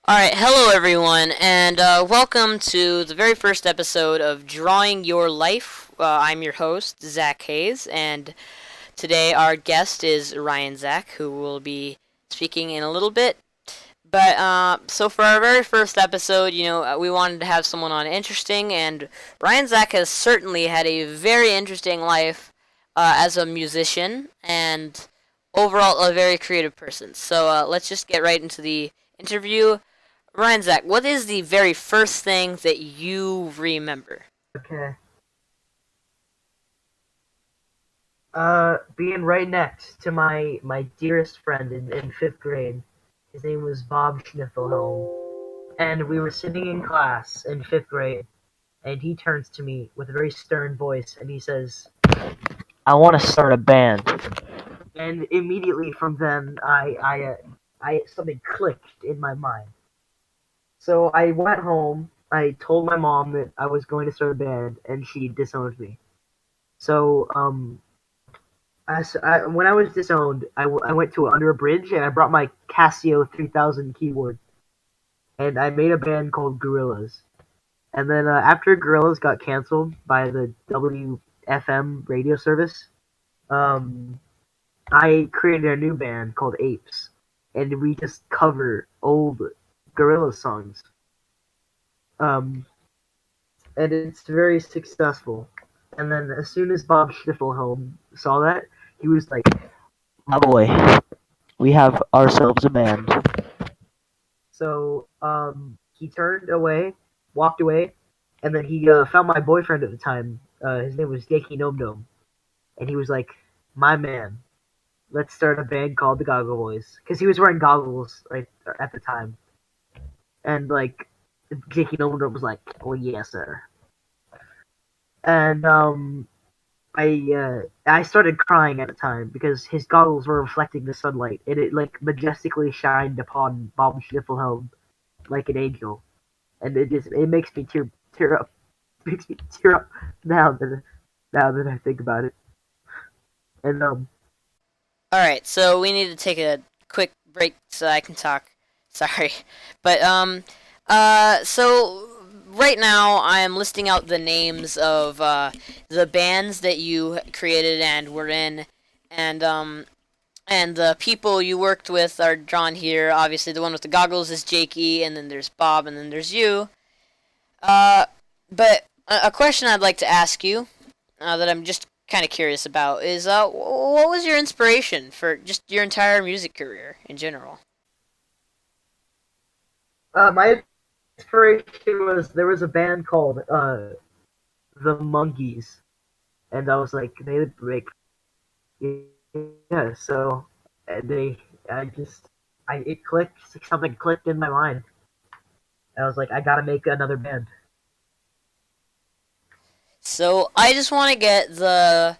Alright, hello everyone, and welcome to the very first episode of Drawing Your Life. I'm your host, Zac Hays, and today our guest is Ryan Zach, who will be speaking in a little bit. So for our very first episode, we wanted to have someone on interesting, and Ryan Zach has certainly had a very interesting life as a musician, and overall a very creative person. So let's just get right into the interview. Ryan Zach, what is the very first thing that you remember? Okay. Being right next to my dearest friend in fifth grade. His name was Bob Schniffelhelm, and we were sitting in class in fifth grade, and he turns to me with a very stern voice, and he says, "I want to start a band." And immediately from then, I something clicked in my mind. So I went home. I told my mom that I was going to start a band, and she disowned me. So when I was disowned, I went to under a bridge and I brought my Casio 3000 keyboard and I made a band called Gorillas. And then after Gorillas got canceled by the WFM radio service, um, I created a new band called Apes, and we just cover old Gorillaz songs. Um, and it's very successful. And then as soon as Bob Schiffelhelm saw that, he was like, "My boy, we have ourselves a band." So he turned away, walked away, and then he found my boyfriend at the time. His name was Jakey Gnome Gnome, and he was like, "My man, let's start a band called the Goggleboys," because he was wearing goggles right at the time, and like Jakey Gnome Gnome was like, "Oh yes, sir," and I started crying at the time because his goggles were reflecting the sunlight, and it like majestically shined upon Bob Schniffelhelm like an angel, and it makes me tear up, makes me tear up now that I think about it. And Alright, so we need to take a quick break so I can talk. Sorry. But, so right now I am listing out the names of the bands that you created and were in, and, and the people you worked with are drawn here. Obviously, the one with the goggles is Jakey, and then there's Bob, and then there's you. Uh, but a question I'd like to ask you, that I'm just kind of curious about, is what was your inspiration for just your entire music career in general? my inspiration was there was a band called the Monkeys, and I was like they would break, yeah. So they I just I it clicked, something clicked in my mind. I was like, I gotta make another band. So I just want to get the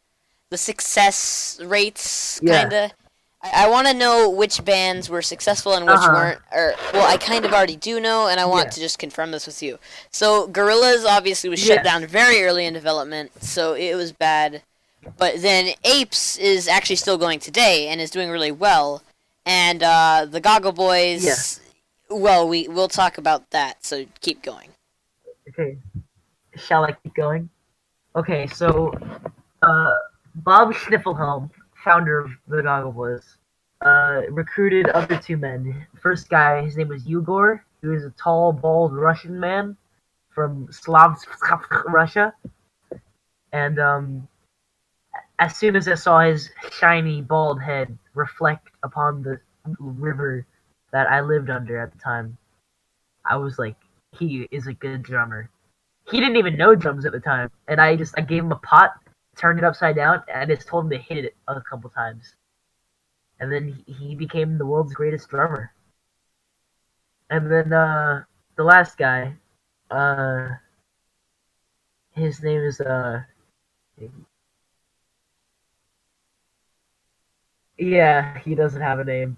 success rates, Yeah. kind of. I want to know which bands were successful and Uh which huh. weren't. Or well, I kind of already do know, and I want Yeah. to just confirm this with you. So Gorillaz obviously was shut Yes. down very early in development, so it was bad. But then Apes is actually still going today and is doing really well. And the Goggle Yeah. Boys, well, we'll talk about that. So keep going. Okay. Shall I keep going? Okay. So, uh, Bob Schniffelhelm, founder of the Goggleboys, recruited other two men. First guy, his name was Yugor. He was a tall, bald Russian man from Slavsk, Russia. And as soon as I saw his shiny, bald head reflect upon the river that I lived under at the time, I was like, he is a good drummer. He didn't even know drums at the time, and I gave him a pot, turned it upside down, and I just told him to hit it a couple times, and then he became the world's greatest drummer. And then the last guy, uh, his name is yeah, he doesn't have a name.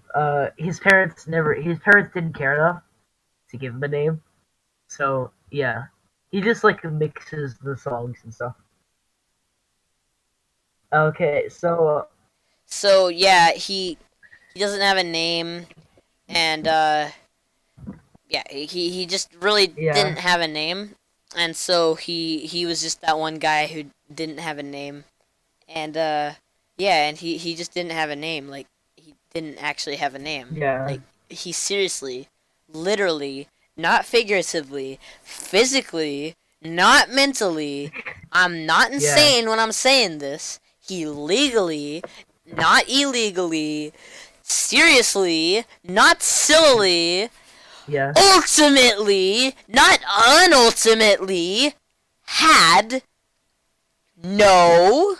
His parents didn't care enough to give him a name, so yeah, he just like mixes the songs and stuff. Okay, so So yeah, he doesn't have a name, and yeah, he just really Yeah, didn't have a name, and so he was just that one guy who didn't have a name, and yeah, and he just didn't have a name. Like he didn't actually have a name. yeah, Like he seriously, literally, not figuratively, physically, not mentally. I'm not yeah, insane when I'm saying this. He legally, not illegally, seriously, not sillily, yeah, ultimately, not unultimately, had yeah. no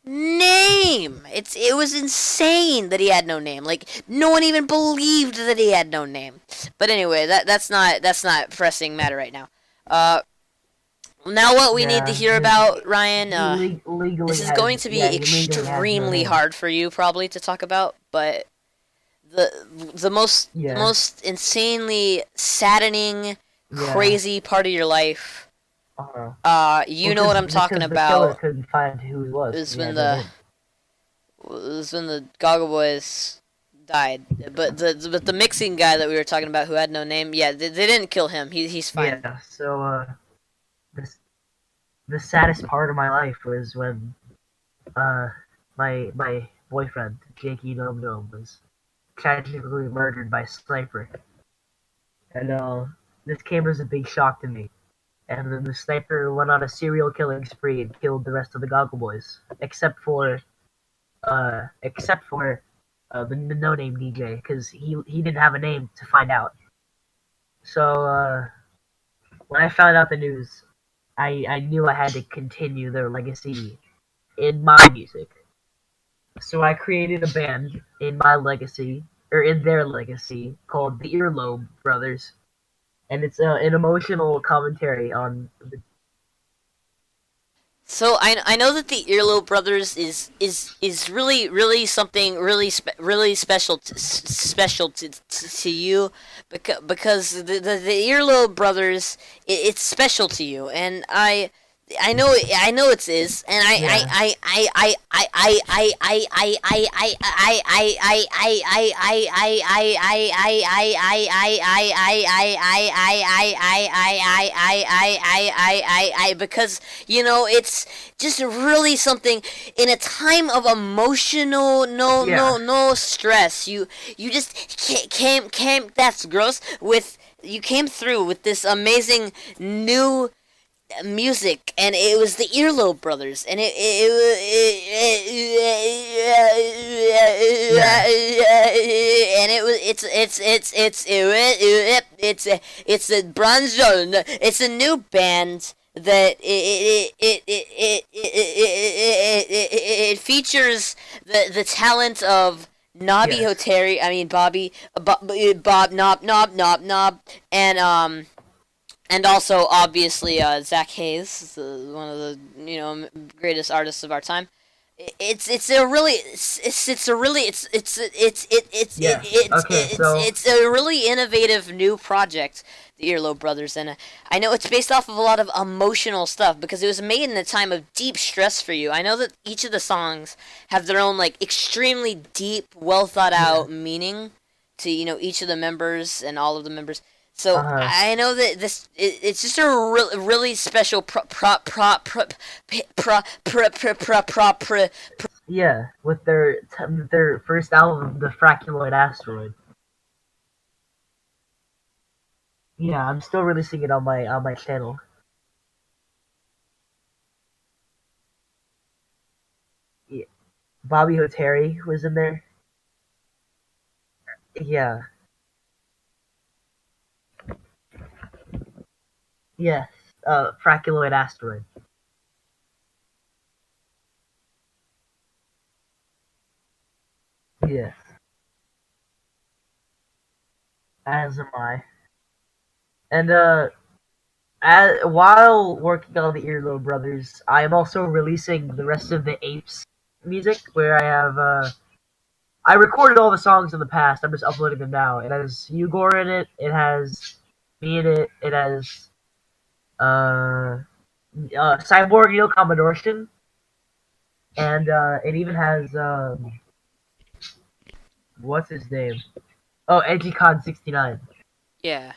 name. It was insane that he had no name. Like no one even believed that he had no name. But anyway, that's not pressing matter right now. Uh, now what we need to Yeah, hear about Ryan. he This legally is going has, to yeah, be he legally has no extremely name. hard for you probably to talk about, but the Yeah, most insanely saddening, yeah. crazy part of your life. Uh, You well, know what I'm talking because the killer about. couldn't find who he was Is because he when had no the name. was when the Goggleboys died. But the mixing guy that we were talking about who had no name, yeah, they didn't kill him. He's fine. Yeah, so this the saddest part of my life was when uh my boyfriend Jakey Dum Dum was tragically murdered by a sniper, and this came as a big shock to me. And then the sniper went on a serial killing spree and killed the rest of the Goggle Boys, except for the no name DJ because he didn't have a name to find out. So when I found out the news, I knew I had to continue their legacy in my music. So I created a band in my legacy, or in their legacy, called the Earlobe Brothers, and it's an emotional commentary on the. So I know that the Earlobe Brothers is really something really special special to you because the Earlobe Brothers it's special to you, and I know it is, and Yeah, because it's just really something in a time of emotional yeah, no stress. You just came that's gross with you came through with this amazing new music, and it was the Earlobe Brothers, and yeah, and it was it's a bronze zone. It's a new band that it features the talent of Nobby yes, Hoteri, I mean Bobby, Bob Knob, and also obviously Zac Hays, one of the greatest artists of our time. It's a really it's a really yes. Okay, so it's a really innovative new project, the Earlobe Brothers, and I know it's based off of a lot of emotional stuff because it was made in a time of deep stress for you. I know that each of the songs have their own like extremely deep, well thought yeah, out meaning to each of the members and all of the members. So uh I know that it's just a really special yeah, with their first album, The Fraculoid Asteroid. Yeah, I'm still releasing it on my channel. Yeah. Bobby Hoteri was in there. Yeah, yes. Fraculoid Asteroid. Yes, as am I. And while working on the Earlobe Brothers, I am also releasing the rest of the Apes music, where I recorded all the songs in the past. I'm just uploading them now. It has Ugor in it. It has me in it. It has Cyborg Neil Commodortion, and it even has what's his name? Oh, Edgy Con 69. yeah.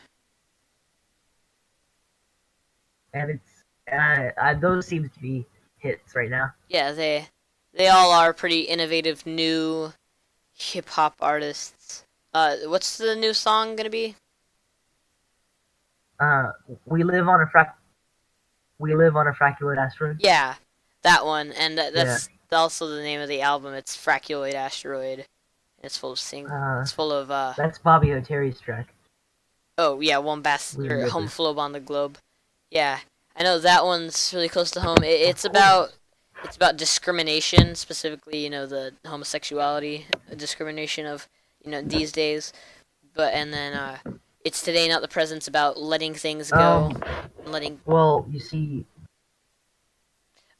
and it's those seem to be hits right now. Yeah, they all are pretty innovative new hip hop artists. What's the new song gonna be? Uh, we live on a fraculoid asteroid. Yeah, that one, and Yeah. that's also the name of the album. It's Fraculoid Asteroid. And it's full of That's Bobby O'Terry's track. oh yeah, Wombast Weird or Ripper. Homophobe on the Globe. Yeah, I know that one's really close to home. It's about discrimination, specifically, the homosexuality discrimination of, these days. But and then it's today, not the present's about letting things go, letting Well, you see,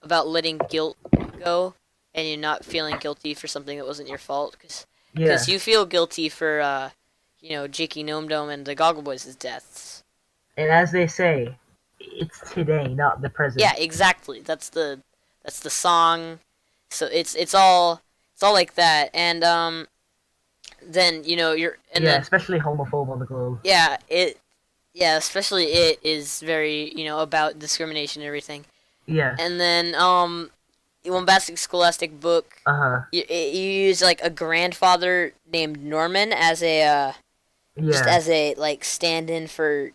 about letting guilt go, and you're not feeling guilty for something that wasn't your fault, because yeah, you feel guilty for Jakey Gnome Dome and the Goggleboys' deaths. and as they say, it's today, not the present. Yeah, exactly. That's the song. So it's all like that, and then you're and yeah, then especially homophobe on the globe. yeah, especially it is very about discrimination and everything. Yeah. And then Bombastic Scholastic book, you use like a grandfather named Norman as a just as a like stand-in for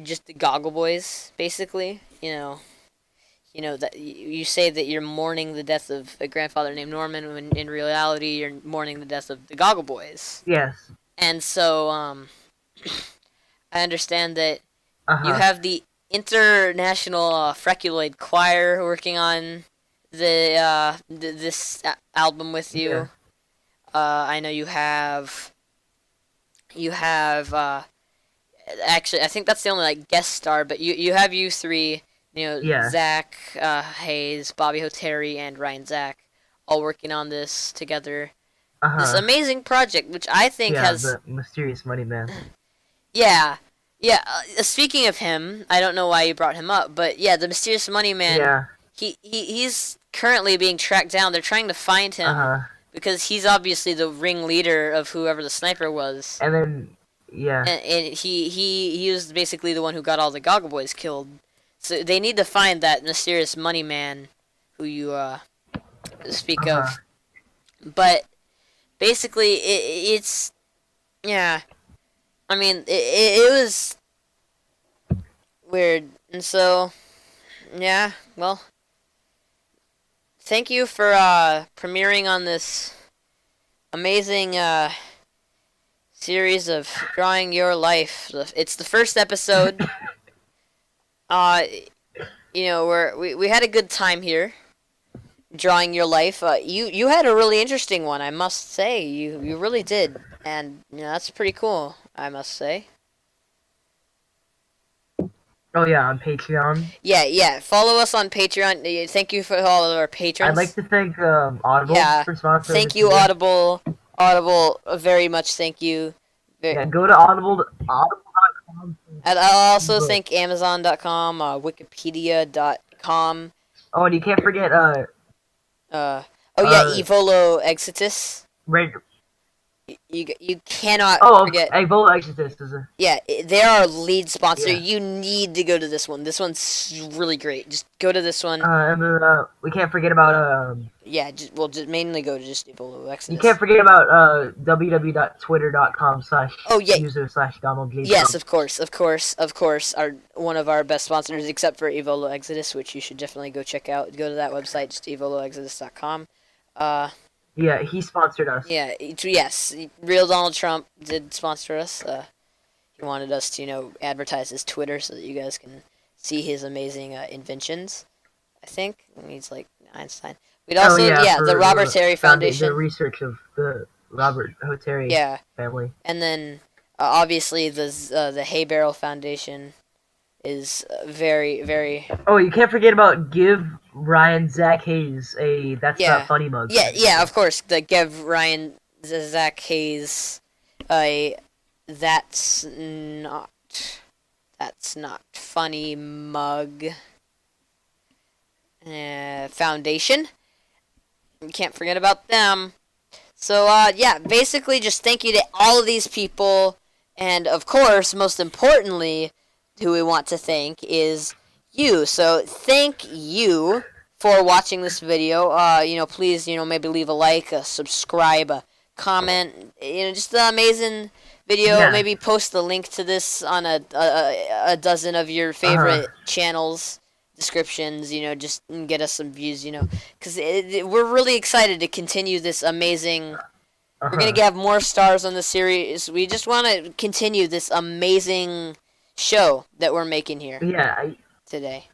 just the Goggleboys, basically. That you say that you're mourning the death of a grandfather named Norman, when in reality you're mourning the death of the Goggleboys. Yes. And so I understand that you Uh-huh. have the International Freculoid Choir working on this album with you. Yeah. I know you have actually, I think that's the only like guest star, but you have you three, Yeah. Zac Hays, Bobby Hoteri, and Ryan Zac, all working on this together. This amazing project, which I think has the mysterious money man. yeah. Speaking of him, I don't know why you brought him up, but yeah, the Mysterious Money Man. Yeah. He's currently being tracked down. They're trying to find him because he's obviously the ringleader of whoever the sniper was. And then And he was basically the one who got all the Goggleboys killed. So they need to find that Mysterious Money Man who you speak of. But basically, it's yeah. I mean, it was weird, and so yeah. Well, thank you for premiering on this amazing series of Drawing Your Life. It's the first episode. We had a good time here, drawing your life. You had a really interesting one, I must say. You really did, and that's pretty cool, I must say. Oh yeah, on Patreon. Yeah. Follow us on Patreon. Thank you for all of our patrons. I'd like to thank Audible for sponsoring. Thank you, Audible. Audible, very much thank you. Go to audible.com. And I'll also thank Amazon.com, Wikipedia.com. Oh, and you can't forget Evolo Exitus. Red. You cannot forget. Evolo Exitus is a. Yeah, they're our lead sponsor. Yeah. You need to go to this one. This one's really great. Just go to this one. And then we can't forget about Yeah, just mainly go to just Evolo Exodus. You can't forget about www.twitter.com/user/Donald J. Yes, of course. One of our best sponsors, except for Evolo Exodus, which you should definitely go check out. Go to that website, just evoloexodus.com. Yeah, he sponsored us. Yeah, yes, real Donald Trump did sponsor us. He wanted us to, advertise his Twitter so that you guys can see his amazing inventions. I think he's like Einstein. We'd also, the Robert Terry Foundation. The research of the Robert Hoteri family. And then, obviously, the Hay Barrel Foundation is very, very... Oh, you can't forget about Give Ryan Zac Hays a That's Not Funny mug. Yeah, of course. The Give Ryan Zac Hays a That's Not Funny mug foundation. You can't forget about them. So, basically just thank you to all of these people. And, of course, most importantly, who we want to thank is you. So thank you for watching this video. Please, maybe leave a like, a subscribe, a comment. Just an amazing video. Yeah. Maybe post the link to this on a dozen of your favorite channels descriptions. Just get us some views. Because we're really excited to continue this amazing. We're gonna have more stars on the series. We just want to continue this amazing show that we're making here Yeah. today.